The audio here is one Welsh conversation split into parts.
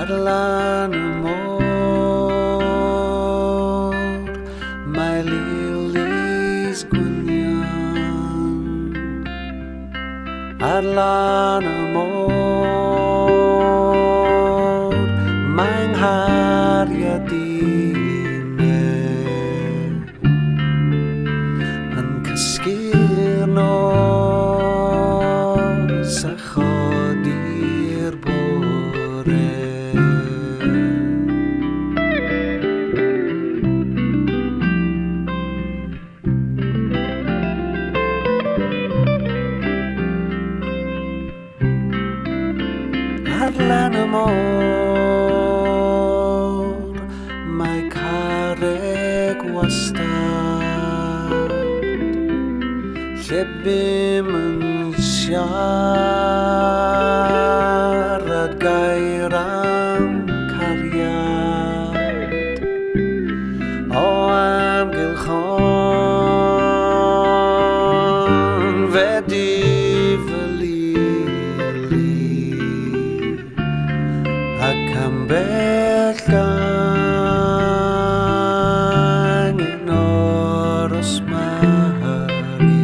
Adlan amor, my lilies gunyan. Adlan amor, mein harya dine. An kaskirno sa khadir bore. Adlan amor, my karek wastad. Shebim sharad gairam karyat. Oam gilchon vedivali. Akam belgang in oros mahari.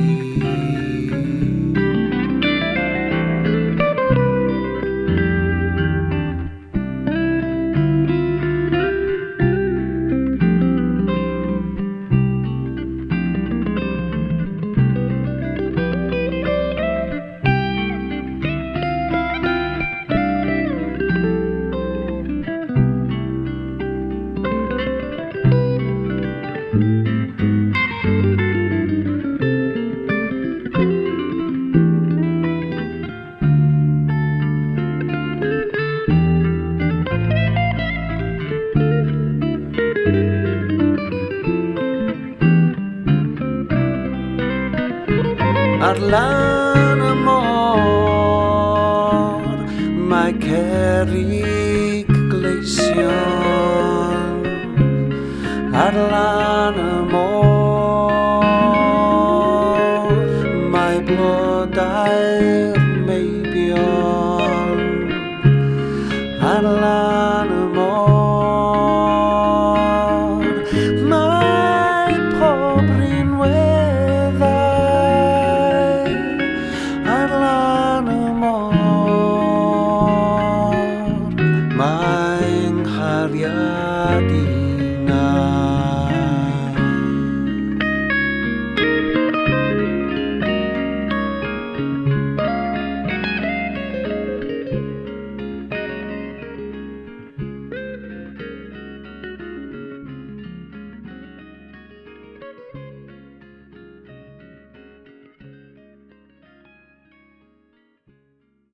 Adlan amor, my kerik glacian. Adlan amor, my blood I may be on. Adlan